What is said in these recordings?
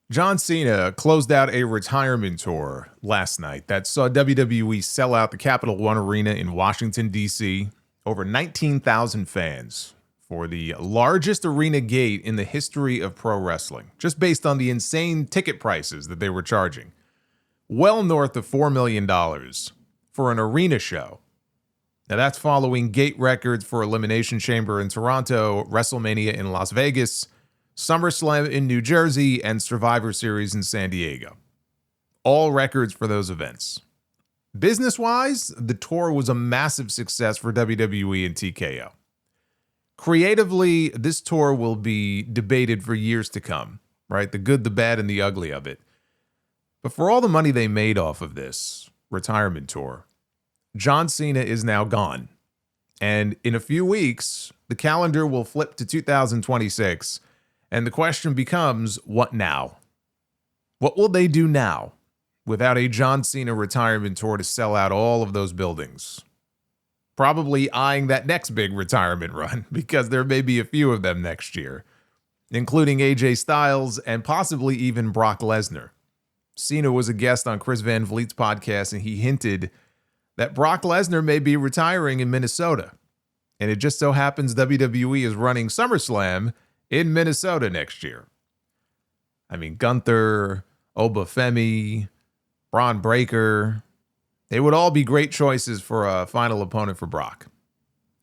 John Cena closed out a retirement tour last night that saw WWE sell out the Capital One Arena in Washington, D.C. Over 19,000 fans for the largest arena gate in the history of pro wrestling, just based on the insane ticket prices that they were charging. Well north of $4 million for an arena show. Now that's following gate records for Elimination Chamber in Toronto, WrestleMania in Las Vegas, SummerSlam in New Jersey, and Survivor Series in San Diego. All records for those events. Business-wise, the tour was a massive success for WWE and TKO. Creatively, this tour will be debated for years to come, right? The good, the bad, and the ugly of it. But for all the money they made off of this retirement tour, John Cena is now gone. And in a few weeks, the calendar will flip to 2026, and the question becomes, what now? What will they do now without a John Cena retirement tour to sell out all of those buildings? Probably eyeing that next big retirement run, because there may be a few of them next year, including AJ Styles and possibly even Brock Lesnar. Cena was a guest on Chris Van Vliet's podcast, and he hinted that Brock Lesnar may be retiring in Minnesota. And it just so happens WWE is running SummerSlam in Minnesota next year. I mean, Gunther, Obafemi, Braun Breaker, they would all be great choices for a final opponent for Brock.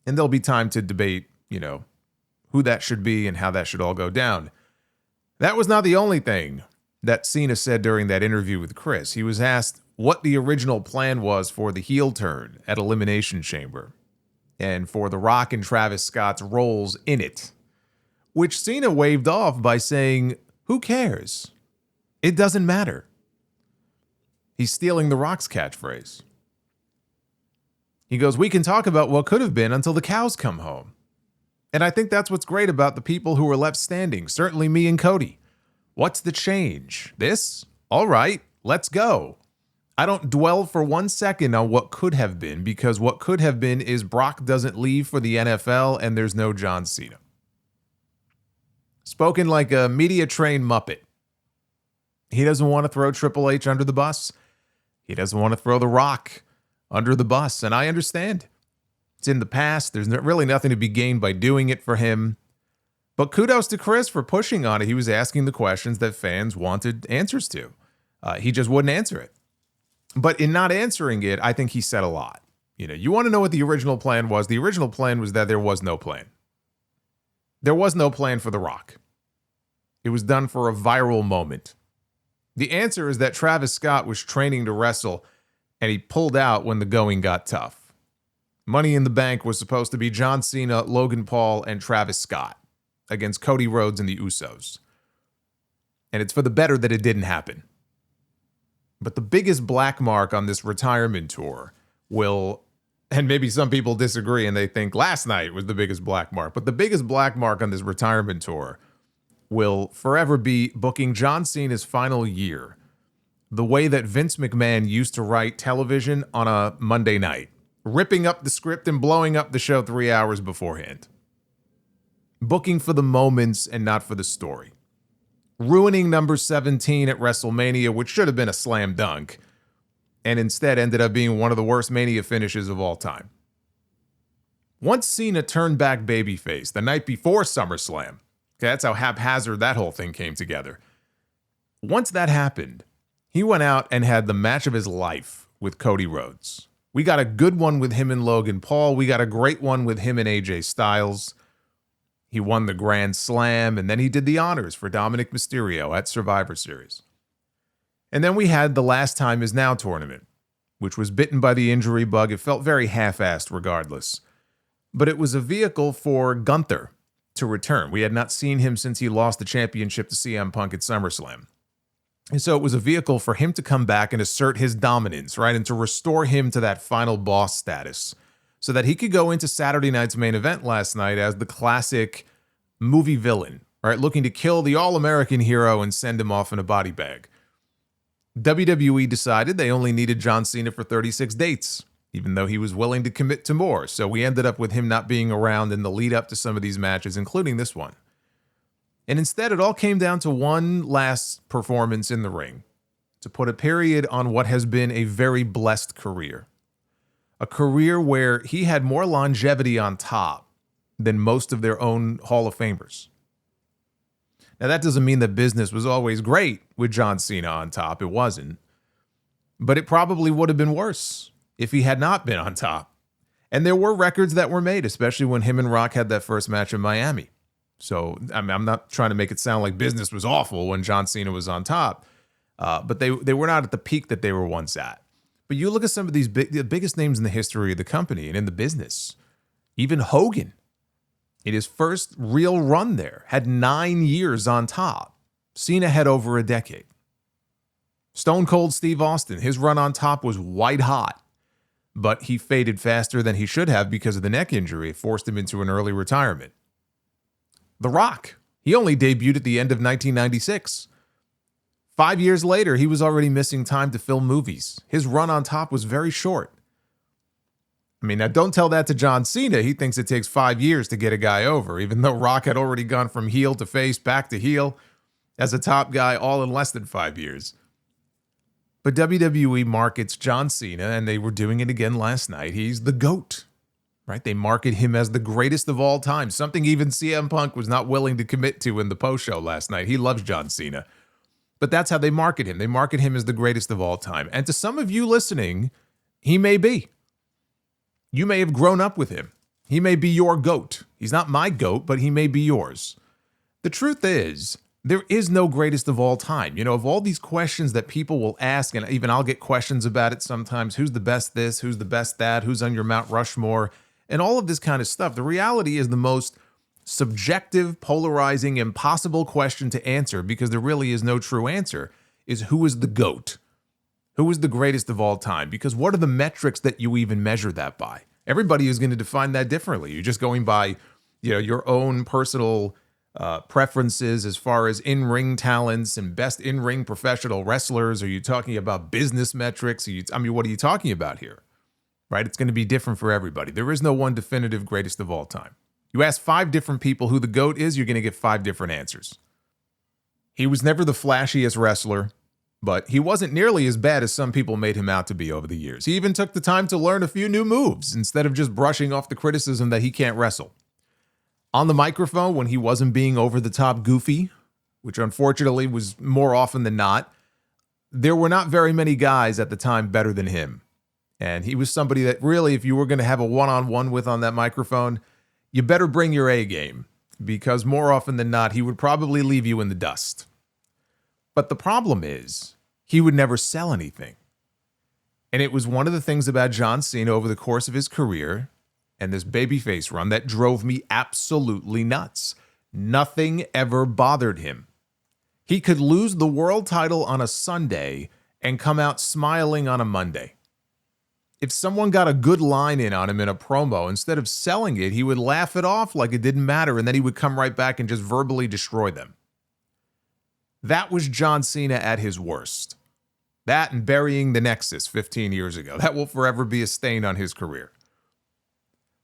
And there'll be time to debate, who that should be and how that should all go down. That was not the only thing that Cena said during that interview with Chris. He was asked what the original plan was for the heel turn at Elimination Chamber and for The Rock and Travis Scott's roles in it, which Cena waved off by saying, who cares? It doesn't matter. He's stealing The Rock's catchphrase. He goes, we can talk about what could have been until the cows come home. And I think that's what's great about the people who were left standing, certainly me and Cody. What's the change? This? All right, let's go. I don't dwell for 1 second on what could have been, because what could have been is Brock doesn't leave for the NFL and there's no John Cena. Spoken like a media-trained Muppet. He doesn't want to throw Triple H under the bus. He doesn't want to throw The Rock under the bus, and I understand. It's in the past. There's really nothing to be gained by doing it for him. But kudos to Chris for pushing on it. He was asking the questions that fans wanted answers to. He just wouldn't answer it. But in not answering it, I think he said a lot. You want to know what the original plan was? The original plan was that there was no plan. There was no plan for The Rock. It was done for a viral moment. The answer is that Travis Scott was training to wrestle, and he pulled out when the going got tough. Money in the Bank was supposed to be John Cena, Logan Paul, and Travis Scott against Cody Rhodes and the Usos. And it's for the better that it didn't happen. But the biggest black mark on this retirement tour will, and maybe some people disagree and they think last night was the biggest black mark, but the biggest black mark on this retirement tour will forever be booking John Cena's final year the way that Vince McMahon used to write television on a Monday night, ripping up the script and blowing up the show 3 hours beforehand. Booking for the moments and not for the story. Ruining number 17 at WrestleMania, which should have been a slam dunk, and instead ended up being one of the worst Mania finishes of all time. Once Cena turned back babyface the night before SummerSlam, that's how haphazard that whole thing came together. Once that happened, he went out and had the match of his life with Cody Rhodes. We got a good one with him and Logan Paul. We got a great one with him and AJ Styles. He won the Grand Slam, and then he did the honors for Dominic Mysterio at Survivor Series. And then we had the Last Time Is Now tournament, which was bitten by the injury bug. It felt very half-assed regardless. But it was a vehicle for Gunther to return. We had not seen him since he lost the championship to CM Punk at SummerSlam. And so it was a vehicle for him to come back and assert his dominance, right? And to restore him to that final boss status, so that he could go into Saturday night's main event last night as the classic movie villain, right? Looking to kill the all-American hero and send him off in a body bag. WWE decided they only needed John Cena for 36 dates, even though he was willing to commit to more. So we ended up with him not being around in the lead up to some of these matches, including this one. And instead, it all came down to one last performance in the ring to put a period on what has been a very blessed career. A career where he had more longevity on top than most of their own Hall of Famers. Now, that doesn't mean that business was always great with John Cena on top. It wasn't. But it probably would have been worse if he had not been on top. And there were records that were made, especially when him and Rock had that first match in Miami. So I'm not trying to make it sound like business was awful when John Cena was on top. But they were not at the peak that they were once at. But you look at some of these the biggest names in the history of the company and in the business. Even Hogan, in his first real run there, had 9 years on top. Cena had over a decade. Stone Cold Steve Austin, his run on top was white hot, but he faded faster than he should have because of the neck injury. It forced him into an early retirement. The Rock, he only debuted at the end of 1996. 5 years later, he was already missing time to film movies. His run on top was very short. I mean, now don't tell that to John Cena. He thinks it takes 5 years to get a guy over, even though Rock had already gone from heel to face, back to heel, as a top guy all in less than 5 years. But WWE markets John Cena, and they were doing it again last night. He's the GOAT, right? They market him as the greatest of all time, something even CM Punk was not willing to commit to in the post-show last night. He loves John Cena. But that's how they market him. They market him as the greatest of all time. And to some of you listening, he may be. You may have grown up with him. He may be your GOAT. He's not my GOAT, but he may be yours. The truth is, there is no greatest of all time. You know, of all these questions that people will ask, and even I'll get questions about it sometimes, who's the best this, who's the best that, who's on your Mount Rushmore, and all of this kind of stuff. The reality is the most subjective, polarizing, impossible question to answer, because there really is no true answer, is who is the GOAT? Who is the greatest of all time? Because what are the metrics that you even measure that by? Everybody is going to define that differently. You're just going by, your own personal preferences as far as in-ring talents and best in-ring professional wrestlers. Are you talking about business metrics? What are you talking about here? Right? It's going to be different for everybody. There is no one definitive greatest of all time. You ask 5 different people who the GOAT is, you're going to get 5 different answers. He was never the flashiest wrestler, but he wasn't nearly as bad as some people made him out to be over the years. He even took the time to learn a few new moves instead of just brushing off the criticism that he can't wrestle. On the microphone, when he wasn't being over-the-top goofy, which unfortunately was more often than not, there were not very many guys at the time better than him. And he was somebody that really, if you were going to have a one-on-one with on that microphone, you better bring your A game, because more often than not, he would probably leave you in the dust. But the problem is, he would never sell anything. And it was one of the things about John Cena over the course of his career and this babyface run that drove me absolutely nuts. Nothing ever bothered him. He could lose the world title on a Sunday and come out smiling on a Monday. If someone got a good line in on him in a promo, instead of selling it, he would laugh it off like it didn't matter, and then he would come right back and just verbally destroy them. That was John Cena at his worst. That and burying the Nexus 15 years ago. That will forever be a stain on his career.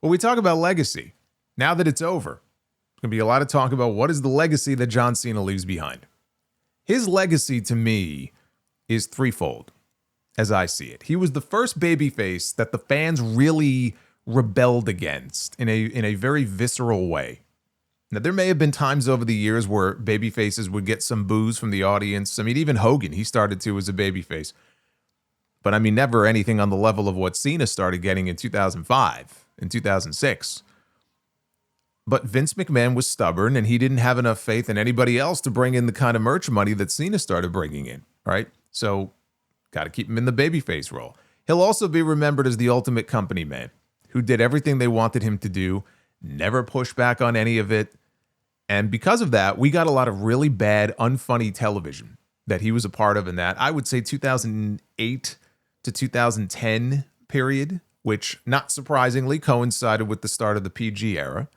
When we talk about legacy, now that it's over, there's going to be a lot of talk about what is the legacy that John Cena leaves behind. His legacy, to me, is threefold, as I see it. He was the first babyface that the fans really rebelled against in a very visceral way. Now, there may have been times over the years where babyfaces would get some boos from the audience. I mean, even Hogan, he started to as a babyface. But I mean, never anything on the level of what Cena started getting in 2005 and 2006. But Vince McMahon was stubborn, and he didn't have enough faith in anybody else to bring in the kind of merch money that Cena started bringing in, right? So, got to keep him in the babyface role. He'll also be remembered as the ultimate company man, who did everything they wanted him to do, never pushed back on any of it. And because of that, we got a lot of really bad, unfunny television that he was a part of in that, I would say 2008 to 2010 period, which, not surprisingly, coincided with the start of the PG era.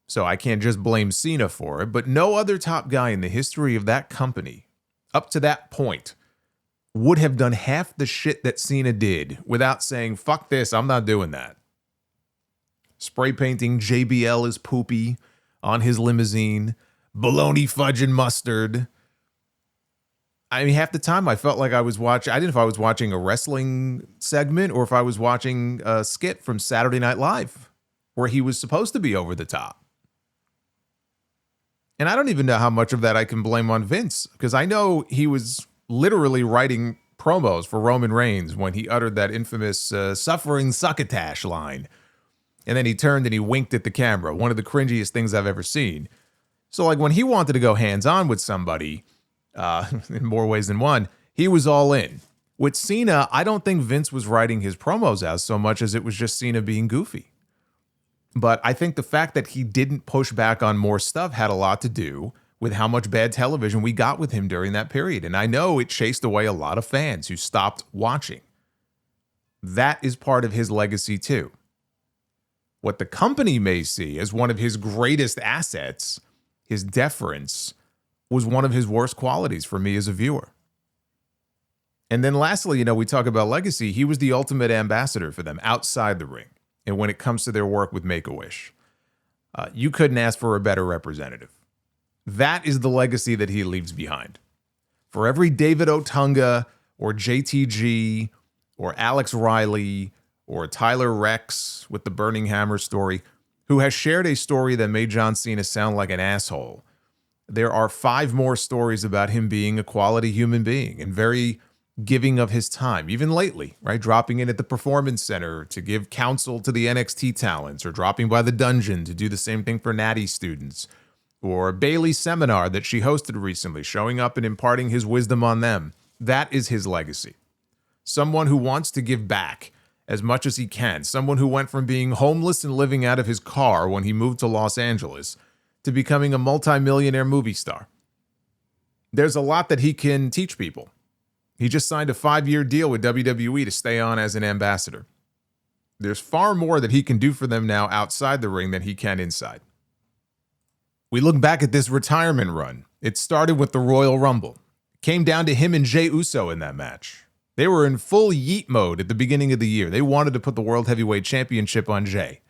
So I can't just blame Cena for it, but no other top guy in the history of that company, up to that point, would have done half the shit that Cena did without saying, fuck this, I'm not doing that. Spray painting JBL is poopy on his limousine, bologna, fudge, and mustard. I mean, half the time I felt like I was watching, I didn't know if I was watching a wrestling segment or if I was watching a skit from Saturday Night Live where he was supposed to be over the top. And I don't even know how much of that I can blame on Vince, because I know he was literally writing promos for Roman Reigns when he uttered that infamous suffering succotash line. And then he turned and he winked at the camera, one of the cringiest things I've ever seen. So like when he wanted to go hands-on with somebody, in more ways than one, he was all in. With Cena, I don't think Vince was writing his promos out so much as it was just Cena being goofy. But I think the fact that he didn't push back on more stuff had a lot to do with how much bad television we got with him during that period. And I know it chased away a lot of fans who stopped watching. That is part of his legacy too. What the company may see as one of his greatest assets, his deference, was one of his worst qualities for me as a viewer. And then lastly, we talk about legacy. He was the ultimate ambassador for them outside the ring. And when it comes to their work with Make-A-Wish, you couldn't ask for a better representative. That is the legacy that he leaves behind. For every David Otunga or JTG or Alex Riley or Tyler Rex with the Burning Hammer story, who has shared a story that made John Cena sound like an asshole, there are 5 more stories about him being a quality human being and very giving of his time, even lately, right? Dropping in at the Performance Center to give counsel to the NXT talents, or dropping by the dungeon to do the same thing for Natty students, or Bailey's seminar that she hosted recently, showing up and imparting his wisdom on them. That is his legacy. Someone who wants to give back as much as he can. Someone who went from being homeless and living out of his car when he moved to Los Angeles to becoming a multimillionaire movie star. There's a lot that he can teach people. He just signed a 5-year deal with WWE to stay on as an ambassador. There's far more that he can do for them now outside the ring than he can inside. We look back at this retirement run. It started with the Royal Rumble. It came down to him and Jey Uso in that match. They were in full yeet mode at the beginning of the year. They wanted to put the World Heavyweight Championship on Jey.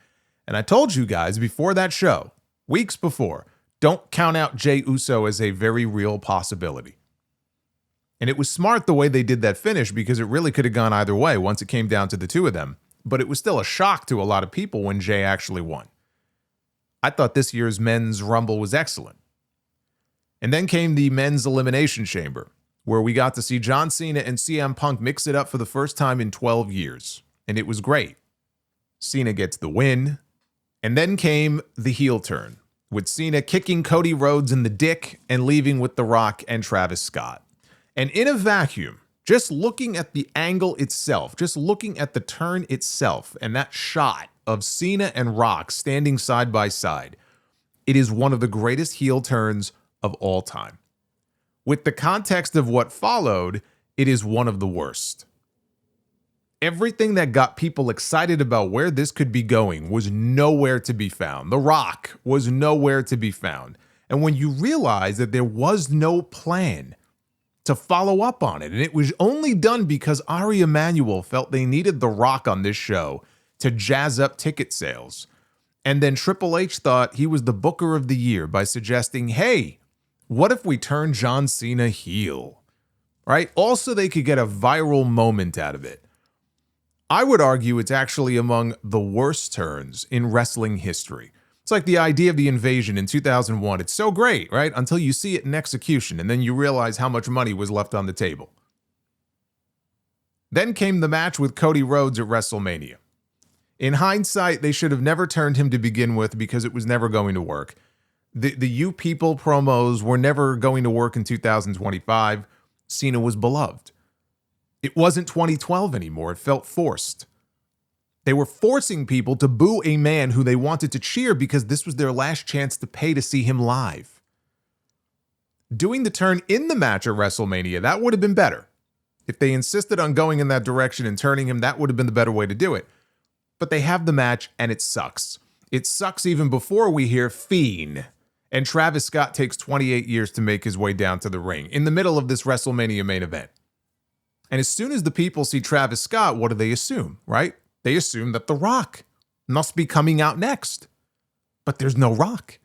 And I told you guys before that show, weeks before, don't count out Jey Uso as a very real possibility. And it was smart the way they did that finish, because it really could have gone either way once it came down to the two of them. But it was still a shock to a lot of people when Jey actually won. I thought this year's men's Rumble was excellent. And then came the men's Elimination Chamber, where we got to see John Cena and CM Punk mix it up for the first time in 12 years. And it was great. Cena gets the win. And then came the heel turn, with Cena kicking Cody Rhodes in the dick and leaving with The Rock and Travis Scott. And in a vacuum, just looking at the angle itself, just looking at the turn itself, and that shot of Cena and Rock standing side by side, it is one of the greatest heel turns of all time. With the context of what followed, it is one of the worst. Everything that got people excited about where this could be going was nowhere to be found. The Rock was nowhere to be found. And when you realize that there was no plan to follow up on it, and it was only done because Ari Emanuel felt they needed The Rock on this show to jazz up ticket sales. And then Triple H thought he was the Booker of the Year by suggesting, hey, what if we turn John Cena heel? Right? Also, they could get a viral moment out of it. I would argue it's actually among the worst turns in wrestling history. It's like the idea of the invasion in 2001. It's so great, right? Until you see it in execution, and then you realize how much money was left on the table. Then came the match with Cody Rhodes at WrestleMania. In hindsight, they should have never turned him to begin with, because it was never going to work. The You People promos were never going to work in 2025. Cena was beloved. It wasn't 2012 anymore. It felt forced. They were forcing people to boo a man who they wanted to cheer because this was their last chance to pay to see him live. Doing the turn in the match at WrestleMania, that would have been better. If they insisted on going in that direction and turning him, that would have been the better way to do it. But they have the match, and it sucks. It sucks even before we hear Fiend. And Travis Scott takes 28 years to make his way down to the ring in the middle of this WrestleMania main event. And as soon as the people see Travis Scott, what do they assume, right? They assume that The Rock must be coming out next. But there's no Rock.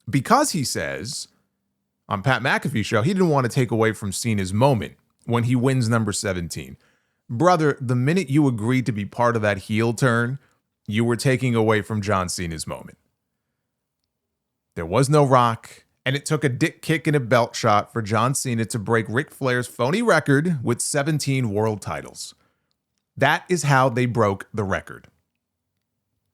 Because he says on Pat McAfee's show, he didn't want to take away from Cena's moment when he wins number 17. Brother, the minute you agreed to be part of that heel turn, you were taking away from John Cena's moment. There was no Rock, and it took a dick kick and a belt shot for John Cena to break Ric Flair's phony record with 17 world titles. That is how they broke the record.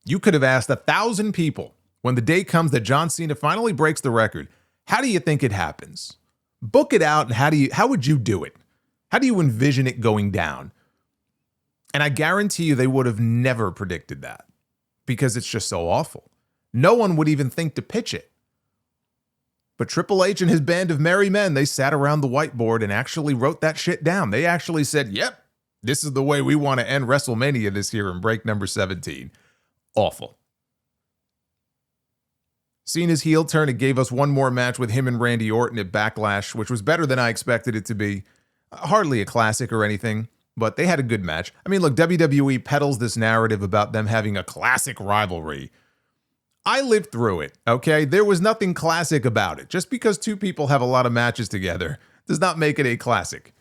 You could have asked 1,000 people when the day comes that John Cena finally breaks the record, how do you think it happens? Book it out, and how would you do it? How do you envision it going down? And I guarantee you they would have never predicted that because it's just so awful. No one would even think to pitch it. But Triple H and his band of merry men, they sat around the whiteboard and actually wrote that shit down. They actually said, yep, this is the way we want to end WrestleMania this year and break number 17. Awful. Cena's heel turn, it gave us one more match with him and Randy Orton at Backlash, which was better than I expected it to be. Hardly a classic or anything, but they had a good match. I mean, look, WWE peddles this narrative about them having a classic rivalry. I lived through it, okay? There was nothing classic about it. Just because two people have a lot of matches together does not make it a classic.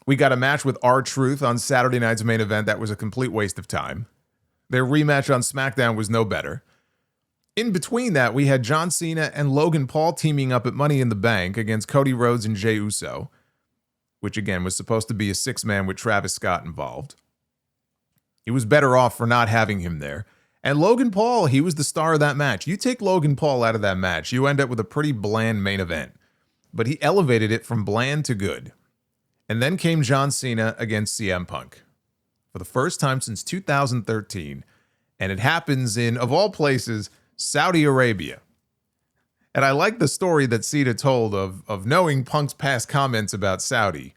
We got a match with R-Truth on Saturday night's main event. That was a complete waste of time. Their rematch on SmackDown was no better. In between that, we had John Cena and Logan Paul teaming up at Money in the Bank against Cody Rhodes and Jey Uso, which again was supposed to be a six-man with Travis Scott involved. He was better off for not having him there. And Logan Paul, he was the star of that match. You take Logan Paul out of that match, you end up with a pretty bland main event. But he elevated it from bland to good. And then came John Cena against CM Punk for the first time since 2013. And it happens in, of all places, Saudi Arabia. And I like the story that Cena told of knowing Punk's past comments about Saudi.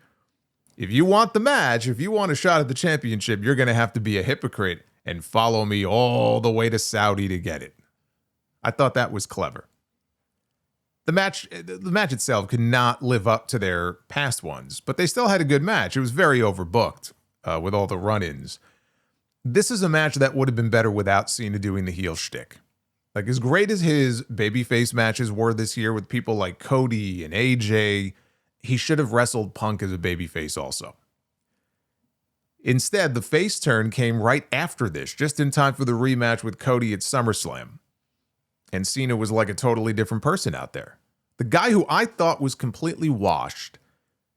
If you want the match, if you want a shot at the championship, you're going to have to be a hypocrite and follow me all the way to Saudi to get it. I thought that was clever. The match itself could not live up to their past ones, but they still had a good match. It was very overbooked with all the run-ins. This is a match that would have been better without Cena doing the heel shtick. Like, as great as his babyface matches were this year with people like Cody and AJ, he should have wrestled Punk as a babyface also. Instead, the face turn came right after this, just in time for the rematch with Cody at SummerSlam. And Cena was like a totally different person out there. The guy who I thought was completely washed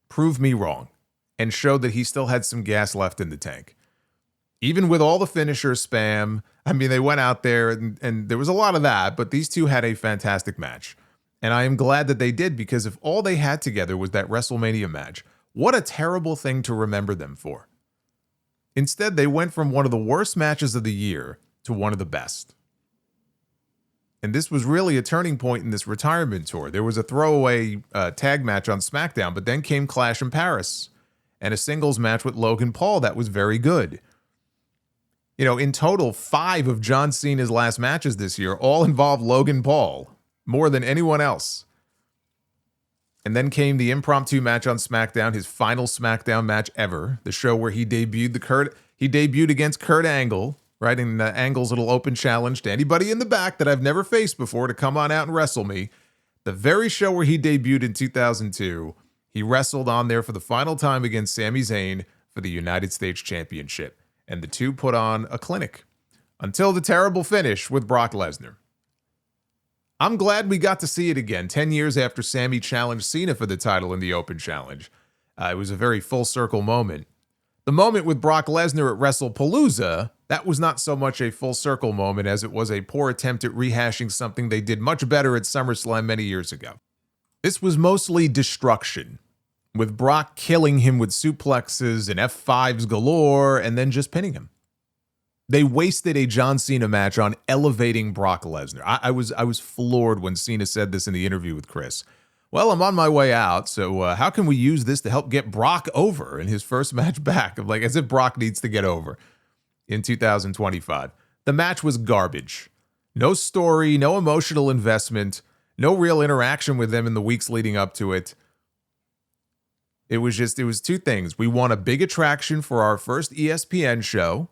proved me wrong and showed that he still had some gas left in the tank. Even with all the finisher spam, I mean, they went out there and there was a lot of that, but these two had a fantastic match. And I am glad that they did, because if all they had together was that WrestleMania match, what a terrible thing to remember them for. Instead, they went from one of the worst matches of the year to one of the best. And this was really a turning point in this retirement tour. There was a throwaway tag match on SmackDown, but then came Clash in Paris and a singles match with Logan Paul that was very good. You know, in total, 5 of John Cena's last matches this year all involved Logan Paul, more than anyone else. And then came the impromptu match on SmackDown, his final SmackDown match ever, the show where he debuted against Kurt Angle, right, in Angle's little open challenge to anybody in the back that I've never faced before to come on out and wrestle me. The very show where he debuted in 2002, he wrestled on there for the final time against Sami Zayn for the United States Championship. And the two put on a clinic until the terrible finish with Brock Lesnar. I'm glad we got to see it again 10 years after Sami challenged Cena for the title in the Open Challenge. It was a very full circle moment. The moment with Brock Lesnar at WrestlePalooza, that was not so much a full circle moment as it was a poor attempt at rehashing something they did much better at SummerSlam many years ago. This was mostly destruction, with Brock killing him with suplexes and F5s galore and then just pinning him. They wasted a John Cena match on elevating Brock Lesnar. I was floored when Cena said this in the interview with Chris. Well, I'm on my way out, so how can we use this to help get Brock over in his first match back? Like, as if Brock needs to get over in 2025. The match was garbage. No story, no emotional investment, no real interaction with them in the weeks leading up to it. It was two things. We want a big attraction for our first ESPN show,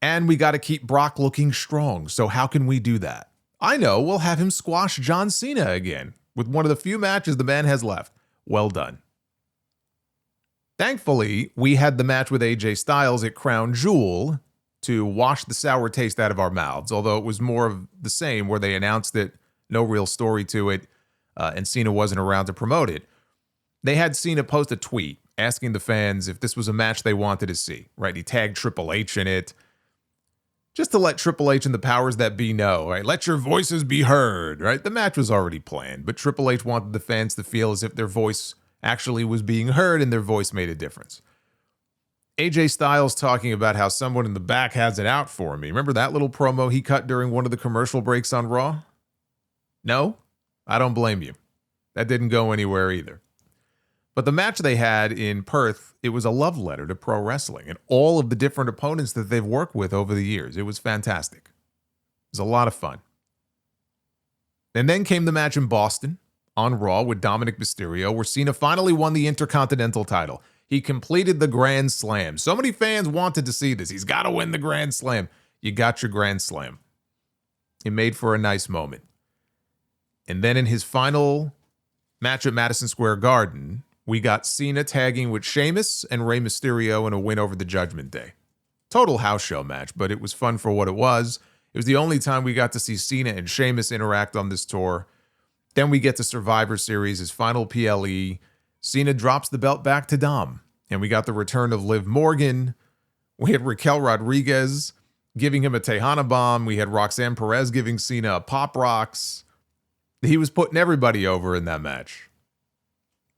and we got to keep Brock looking strong. So how can we do that? I know, we'll have him squash John Cena again with one of the few matches the man has left. Well done. Thankfully, we had the match with AJ Styles at Crown Jewel to wash the sour taste out of our mouths, although it was more of the same where they announced that no real story to it, and Cena wasn't around to promote it. They had Cena post a tweet asking the fans if this was a match they wanted to see, right? He tagged Triple H in it, just to let Triple H and the powers that be know, right? Let your voices be heard, right? The match was already planned, but Triple H wanted the fans to feel as if their voice actually was being heard and their voice made a difference. AJ Styles talking about how someone in the back has it out for me. Remember that little promo he cut during one of the commercial breaks on Raw? No? I don't blame you. That didn't go anywhere either. But the match they had in Perth, it was a love letter to pro wrestling and all of the different opponents that they've worked with over the years. It was fantastic. It was a lot of fun. And then came the match in Boston on Raw with Dominic Mysterio, where Cena finally won the Intercontinental title. He completed the Grand Slam. So many fans wanted to see this. He's got to win the Grand Slam. You got your Grand Slam. It made for a nice moment. And then in his final match at Madison Square Garden, we got Cena tagging with Sheamus and Rey Mysterio in a win over the Judgment Day. Total house show match, but it was fun for what it was. It was the only time we got to see Cena and Sheamus interact on this tour. Then we get to Survivor Series, his final PLE. Cena drops the belt back to Dom. And we got the return of Liv Morgan. We had Raquel Rodriguez giving him a Tejana bomb. We had Roxanne Perez giving Cena a Pop Rocks. He was putting everybody over in that match.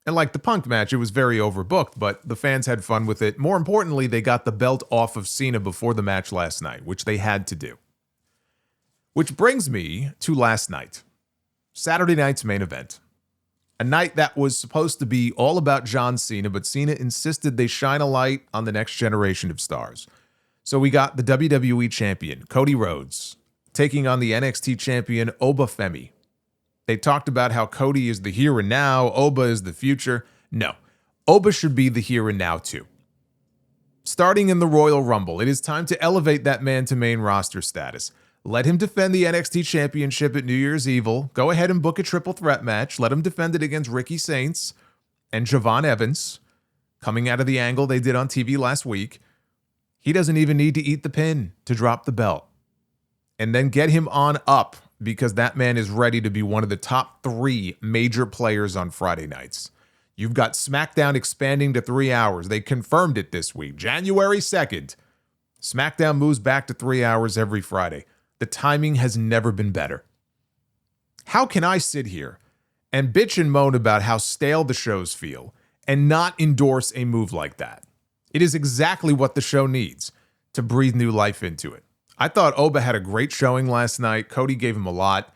And like the Punk match, it was very overbooked, but the fans had fun with it. More importantly, they got the belt off of Cena before the match last night, which they had to do. Which brings me to last night. Saturday night's main event. A night that was supposed to be all about John Cena, but Cena insisted they shine a light on the next generation of stars. So we got the WWE champion, Cody Rhodes, taking on the NXT champion, Oba Femi. They talked about how Cody is the here and now, Oba is the future. No, Oba should be the here and now too. Starting in the Royal Rumble, it is time to elevate that man to main roster status. Let him defend the NXT Championship at New Year's Evil. Go ahead and book a triple threat match. Let him defend it against Ricky Saints and Javon Evans, coming out of the angle they did on TV last week. He doesn't even need to eat the pin to drop the belt. And then get him on up, because that man is ready to be one of the top 3 major players on Friday nights. You've got SmackDown expanding to 3 hours. They confirmed it this week, January 2nd. SmackDown moves back to 3 hours every Friday. The timing has never been better. How can I sit here and bitch and moan about how stale the shows feel and not endorse a move like that? It is exactly what the show needs to breathe new life into it. I thought Oba had a great showing last night. Cody gave him a lot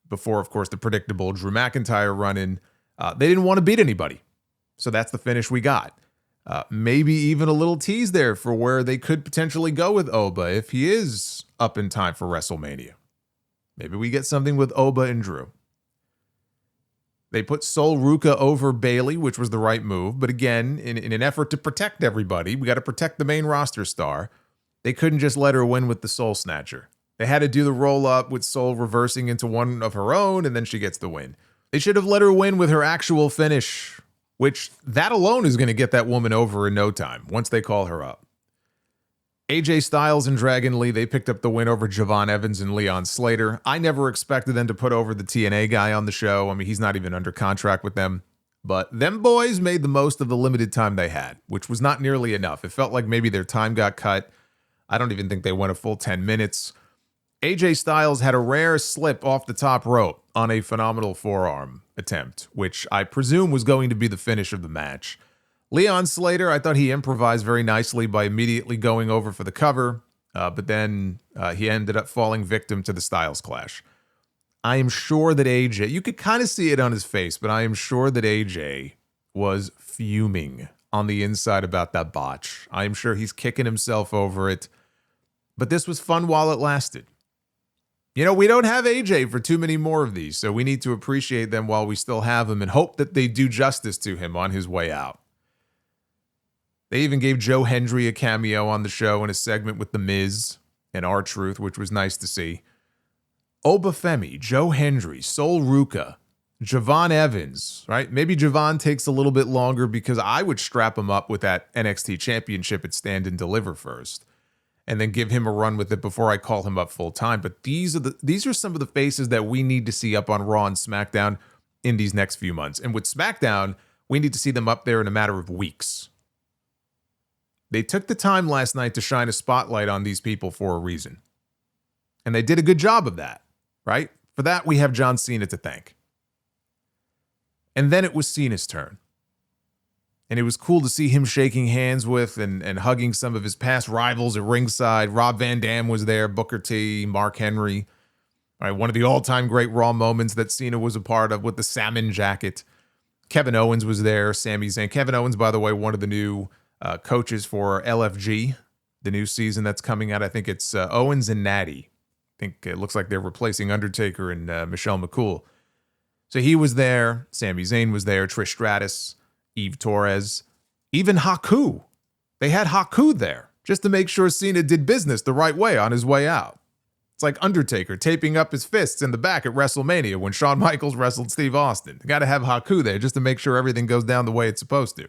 before, of course, the predictable Drew McIntyre run-in. They didn't want to beat anybody. So that's the finish we got. Maybe even a little tease there for where they could potentially go with Oba if he is up in time for WrestleMania. Maybe we get something with Oba and Drew. They put Sol Ruka over Bayley, which was the right move. But again, in an effort to protect everybody, we got to protect the main roster star. They couldn't just let her win with the Soul Snatcher. They had to do the roll-up with Sol reversing into one of her own, and then she gets the win. They should have let her win with her actual finish, which that alone is going to get that woman over in no time once they call her up. AJ Styles and Dragon Lee, they picked up the win over Javon Evans and Leon Slater. I never expected them to put over the TNA guy on the show. I mean, he's not even under contract with them. But them boys made the most of the limited time they had, which was not nearly enough. It felt like maybe their time got cut. I don't even think they went a full 10 minutes. AJ Styles had a rare slip off the top rope on a phenomenal forearm attempt, which I presume was going to be the finish of the match. Leon Slater, I thought he improvised very nicely by immediately going over for the cover, but then he ended up falling victim to the Styles Clash. I am sure that AJ, you could kind of see it on his face, but I am sure that AJ was fuming on the inside about that botch. I am sure he's kicking himself over it, but this was fun while it lasted. You know, we don't have AJ for too many more of these, so we need to appreciate them while we still have them and hope that they do justice to him on his way out. They even gave Joe Hendry a cameo on the show in a segment with The Miz and R-Truth, which was nice to see. Obafemi, Joe Hendry, Sol Ruka, Javon Evans, right? Maybe Javon takes a little bit longer because I would strap him up with that NXT championship at Stand and Deliver first, and then give him a run with it before I call him up full time. But these are some of the faces that we need to see up on Raw and SmackDown in these next few months. And with SmackDown, we need to see them up there in a matter of weeks. They took the time last night to shine a spotlight on these people for a reason. And they did a good job of that, right? For that, we have John Cena to thank. And then it was Cena's turn. And it was cool to see him shaking hands with and hugging some of his past rivals at ringside. Rob Van Dam was there, Booker T, Mark Henry. All right, one of the all-time great Raw moments that Cena was a part of with the salmon jacket. Kevin Owens was there, Sami Zayn. Kevin Owens, by the way, one of the new coaches for LFG, the new season that's coming out. I think it's Owens and Natty. I think it looks like they're replacing Undertaker and Michelle McCool. So he was there. Sami Zayn was there. Trish Stratus, Eve Torres, even Haku. They had Haku there just to make sure Cena did business the right way on his way out. It's like Undertaker taping up his fists in the back at WrestleMania when Shawn Michaels wrestled Steve Austin. Got to have Haku there just to make sure everything goes down the way it's supposed to.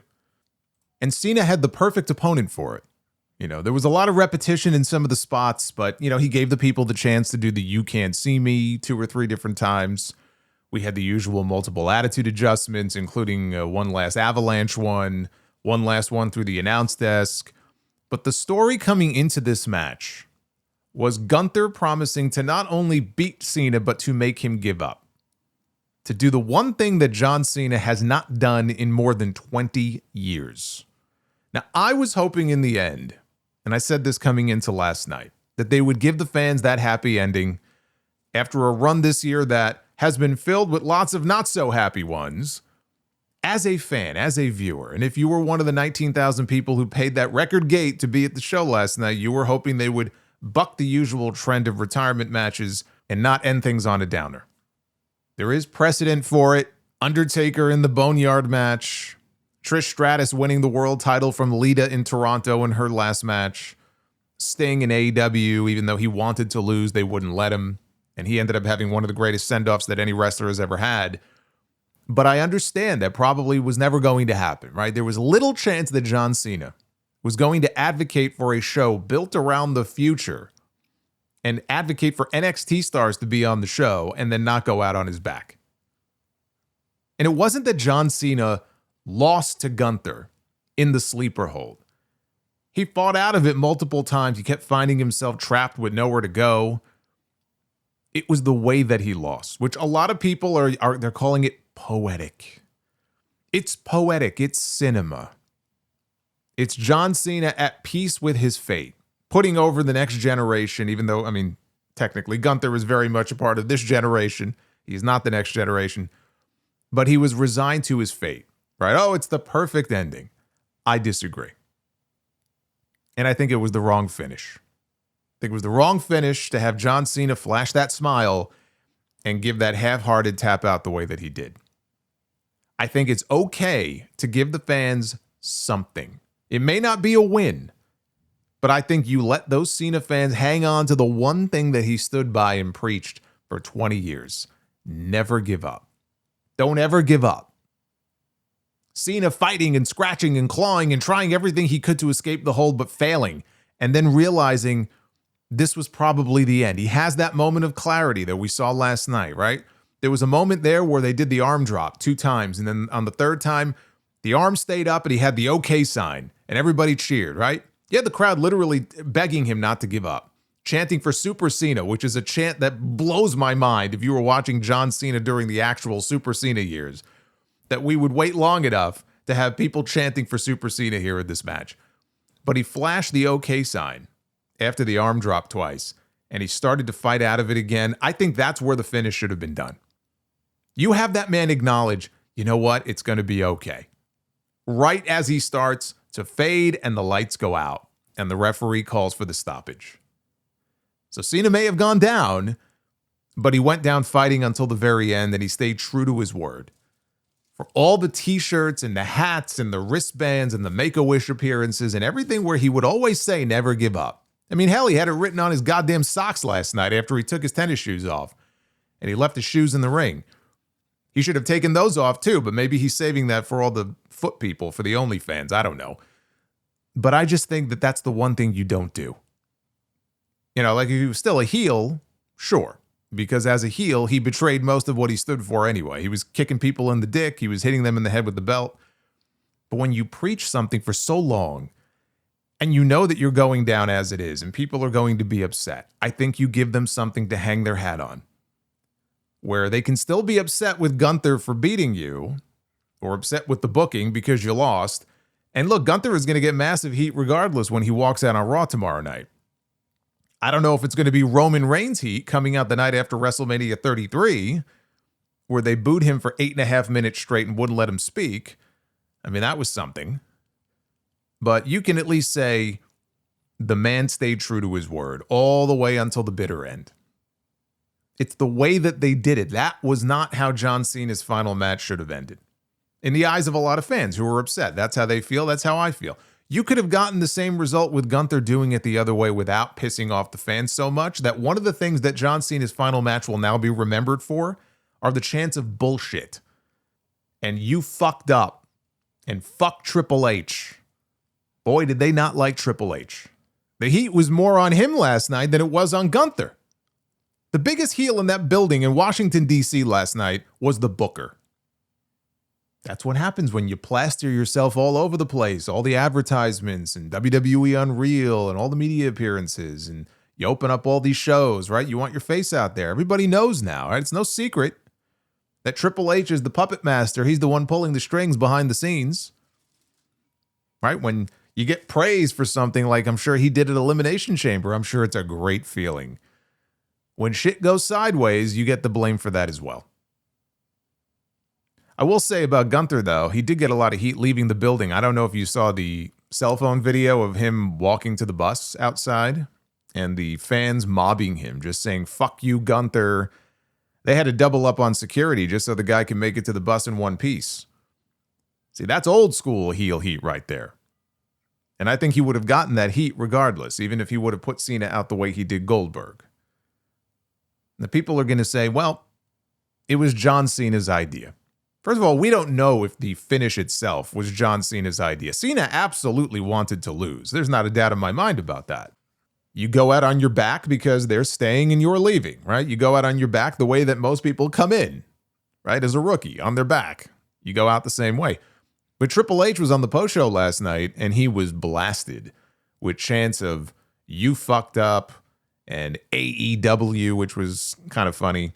And Cena had the perfect opponent for it. You know, there was a lot of repetition in some of the spots, but, you know, he gave the people the chance to do the "You Can't See Me" 2 or 3 different times. We had the usual multiple attitude adjustments, including one last avalanche one last one through the announce desk. But the story coming into this match was Gunther promising to not only beat Cena, but to make him give up. To do the one thing that John Cena has not done in more than 20 years. Now, I was hoping in the end, and I said this coming into last night, that they would give the fans that happy ending after a run this year that has been filled with lots of not so happy ones. As a fan, as a viewer, and if you were one of the 19,000 people who paid that record gate to be at the show last night, you were hoping they would buck the usual trend of retirement matches and not end things on a downer. There is precedent for it. Undertaker in the Boneyard match. Trish Stratus winning the world title from Lita in Toronto in her last match. Sting in AEW, even though he wanted to lose, they wouldn't let him. And he ended up having one of the greatest send-offs that any wrestler has ever had. But I understand that probably was never going to happen, right? There was little chance that John Cena was going to advocate for a show built around the future and advocate for NXT stars to be on the show and then not go out on his back. And it wasn't that John Cena lost to Gunther in the sleeper hold. He fought out of it multiple times. He kept finding himself trapped with nowhere to go. It was the way that he lost, which a lot of people they're calling it poetic. It's poetic. It's cinema. It's John Cena at peace with his fate, putting over the next generation, even though, I mean, technically Gunther is very much a part of this generation. He's not the next generation, but he was resigned to his fate, right? Oh, it's the perfect ending. I disagree. And I think it was the wrong finish. I think it was the wrong finish to have John Cena flash that smile and give that half-hearted tap out the way that he did. I think it's okay to give the fans something. It may not be a win, but I think you let those Cena fans hang on to the one thing that he stood by and preached for 20 years. Never give up. Don't ever give up. Cena fighting and scratching and clawing and trying everything he could to escape the hold, but failing, and then realizing this was probably the end. He has that moment of clarity that we saw last night, right? There was a moment there where they did the arm drop 2 times, and then on the 3rd time, the arm stayed up and he had the OK sign, and everybody cheered, right? You had the crowd literally begging him not to give up, chanting for Super Cena, which is a chant that blows my mind if you were watching John Cena during the actual Super Cena years, that we would wait long enough to have people chanting for Super Cena here in this match. But he flashed the OK sign after the arm drop twice, and he started to fight out of it again. I think that's where the finish should have been done. You have that man acknowledge, you know what, it's going to be okay. Right as he starts to fade and the lights go out and the referee calls for the stoppage. So Cena may have gone down, but he went down fighting until the very end, and he stayed true to his word. For all the t-shirts and the hats and the wristbands and the Make-A-Wish appearances and everything where he would always say, never give up. I mean, hell, he had it written on his goddamn socks last night after he took his tennis shoes off. and he left his shoes in the ring. He should have taken those off too, but maybe he's saving that for all the foot people, for the OnlyFans. I don't know. But I just think that that's the one thing you don't do. You know, like if he was still a heel, sure. Because as a heel, he betrayed most of what he stood for anyway. He was kicking people in the dick. He was hitting them in the head with the belt. But when you preach something for so long, and you know that you're going down as it is, and people are going to be upset, I think you give them something to hang their hat on. Where they can still be upset with Gunther for beating you, or upset with the booking because you lost. And look, Gunther is going to get massive heat regardless when he walks out on Raw tomorrow night. I don't know if it's going to be Roman Reigns heat coming out the night after WrestleMania 33, where they booed him for 8.5 minutes straight and wouldn't let him speak. I mean, that was something. But you can at least say the man stayed true to his word all the way until the bitter end. It's the way that they did it. That was not how John Cena's final match should have ended. In the eyes of a lot of fans who were upset. That's how they feel. That's how I feel. You could have gotten the same result with Gunther doing it the other way without pissing off the fans so much that one of the things that John Cena's final match will now be remembered for are the chants of bullshit. And you fucked up. And fuck Triple H. Boy, did they not like Triple H. The heat was more on him last night than it was on Gunther. The biggest heel in that building in Washington, D.C. last night was the booker. That's what happens when you plaster yourself all over the place, all the advertisements and WWE Unreal and all the media appearances, and you open up all these shows, right? You want your face out there. Everybody knows now, right? It's no secret that Triple H is the puppet master. He's the one pulling the strings behind the scenes, right? When you get praise for something like I'm sure he did at Elimination Chamber, I'm sure it's a great feeling. When shit goes sideways, you get the blame for that as well. I will say about Gunther, though, he did get a lot of heat leaving the building. I don't know if you saw the cell phone video of him walking to the bus outside and the fans mobbing him, just saying, fuck you, Gunther. They had to double up on security just so the guy can make it to the bus in one piece. See, that's old school heel heat right there. And I think he would have gotten that heat regardless, even if he would have put Cena out the way he did Goldberg. The people are going to say, well, it was John Cena's idea. First of all, we don't know if the finish itself was John Cena's idea. Cena absolutely wanted to lose. There's not a doubt in my mind about that. You go out on your back because they're staying and you're leaving, right? You go out on your back the way that most people come in, right? As a rookie, on their back. You go out the same way. But Triple H was on the post show last night and he was blasted with chants of, you fucked up, and AEW, which was kind of funny.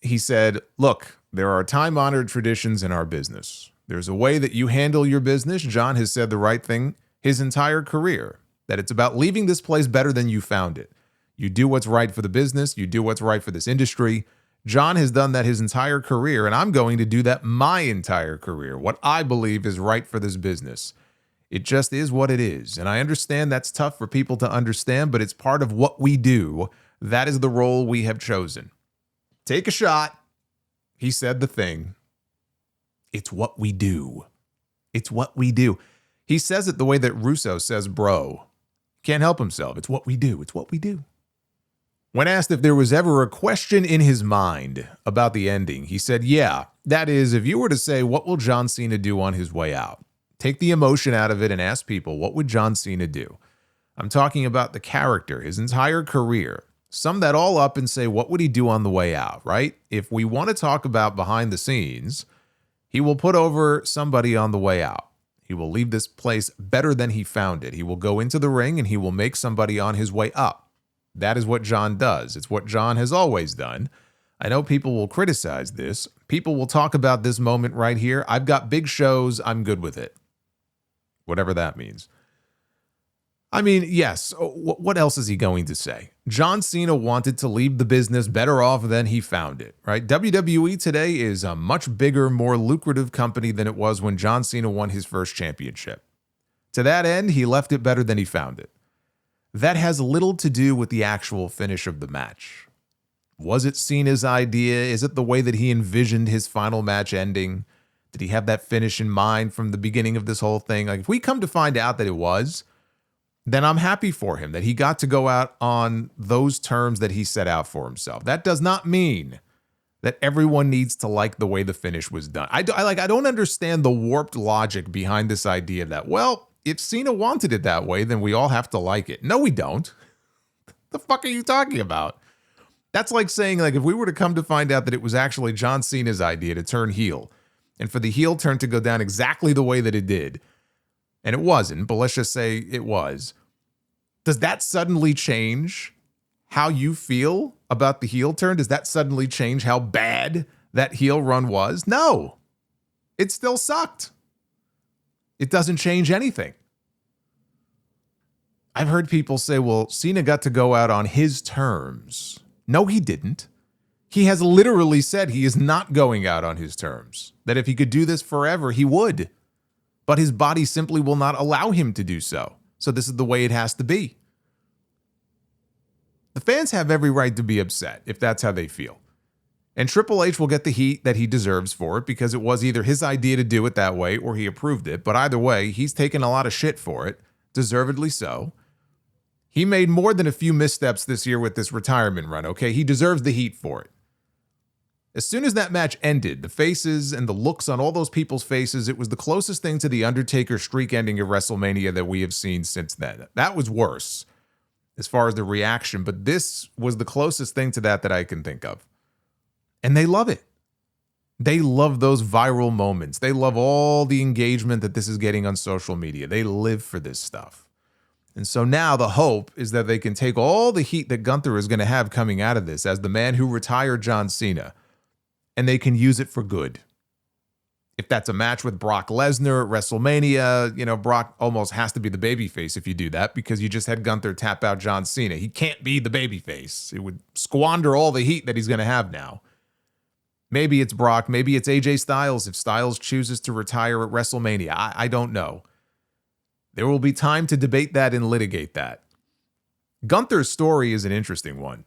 He said, look, there are time-honored traditions in our business. There's a way that you handle your business. John has said the right thing his entire career, that it's about leaving this place better than you found it. You do what's right for the business. You do what's right for this industry. John has done that his entire career, and I'm going to do that my entire career, what I believe is right for this business. It just is what it is. And I understand that's tough for people to understand, but it's part of what we do. That is the role we have chosen. Take a shot. He said the thing. It's what we do. It's what we do. He says it the way that Russo says bro. Can't help himself. It's what we do. It's what we do. When asked if there was ever a question in his mind about the ending, he said, yeah, that is, if you were to say, what will John Cena do on his way out? Take the emotion out of it and ask people, what would John Cena do? I'm talking about the character, his entire career. Sum that all up and say, what would he do on the way out, right? If we want to talk about behind the scenes, he will put over somebody on the way out. He will leave this place better than he found it. He will go into the ring and he will make somebody on his way up. That is what John does. It's what John has always done. I know people will criticize this. People will talk about this moment right here. I've got big shows. I'm good with it. Whatever that means. I mean, yes, what else is he going to say? John Cena wanted to leave the business better off than he found it, right? WWE today is a much bigger, more lucrative company than it was when John Cena won his first championship. To that end, he left it better than he found it. That has little to do with the actual finish of the match. Was it Cena's idea? Is it the way that he envisioned his final match ending? Did he have that finish in mind from the beginning of this whole thing? Like, if we come to find out that it was, then I'm happy for him that he got to go out on those terms that he set out for himself. That does not mean that everyone needs to like the way the finish was done. I don't understand the warped logic behind this idea that, well, if Cena wanted it that way, then we all have to like it. No, we don't. The fuck are you talking about? That's like saying, like, if we were to come to find out that it was actually John Cena's idea to turn heel, and for the heel turn to go down exactly the way that it did, and it wasn't, but let's just say it was, does that suddenly change how you feel about the heel turn? Does that suddenly change how bad that heel run was? No. It still sucked. It doesn't change anything. I've heard people say, well, Cena got to go out on his terms. No, he didn't. He has literally said he is not going out on his terms. That if he could do this forever, he would. But his body simply will not allow him to do so. So this is the way it has to be. The fans have every right to be upset if that's how they feel. And Triple H will get the heat that he deserves for it because it was either his idea to do it that way or he approved it. But either way, he's taken a lot of shit for it, deservedly so. He made more than a few missteps this year with this retirement run, okay? He deserves the heat for it. As soon as that match ended, the faces and the looks on all those people's faces, it was the closest thing to the Undertaker streak ending at WrestleMania that we have seen since then. That was worse as far as the reaction, but this was the closest thing to that I can think of. And they love it. They love those viral moments. They love all the engagement that this is getting on social media. They live for this stuff. And so now the hope is that they can take all the heat that Gunther is going to have coming out of this as the man who retired John Cena, and they can use it for good. If that's a match with Brock Lesnar at WrestleMania, Brock almost has to be the babyface if you do that because you just had Gunther tap out John Cena. He can't be the babyface. It would squander all the heat that he's going to have now. Maybe it's Brock. Maybe it's AJ Styles if Styles chooses to retire at WrestleMania. I don't know. There will be time to debate that and litigate that. Gunther's story is an interesting one.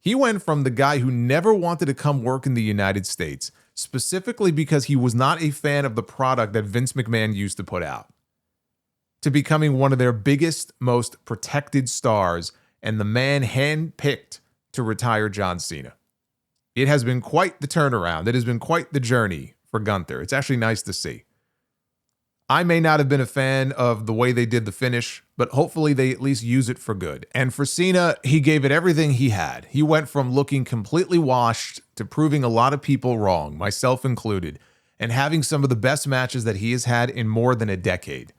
He went from the guy who never wanted to come work in the United States, specifically because he was not a fan of the product that Vince McMahon used to put out, to becoming one of their biggest, most protected stars and the man handpicked to retire John Cena. It has been quite the turnaround. It has been quite the journey for Gunther. It's actually nice to see. I may not have been a fan of the way they did the finish, but hopefully they at least use it for good. And for Cena, he gave it everything he had. He went from looking completely washed to proving a lot of people wrong, myself included, and having some of the best matches that he has had in more than a decade.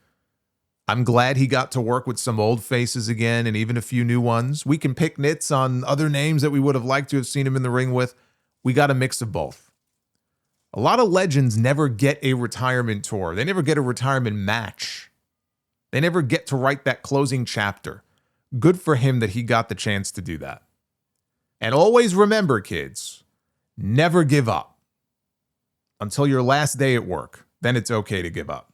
I'm glad he got to work with some old faces again and even a few new ones. We can pick nits on other names that we would have liked to have seen him in the ring with. We got a mix of both. A lot of legends never get a retirement tour. They never get a retirement match. They never get to write that closing chapter. Good for him that he got the chance to do that. And always remember, kids, never give up until your last day at work. Then it's okay to give up.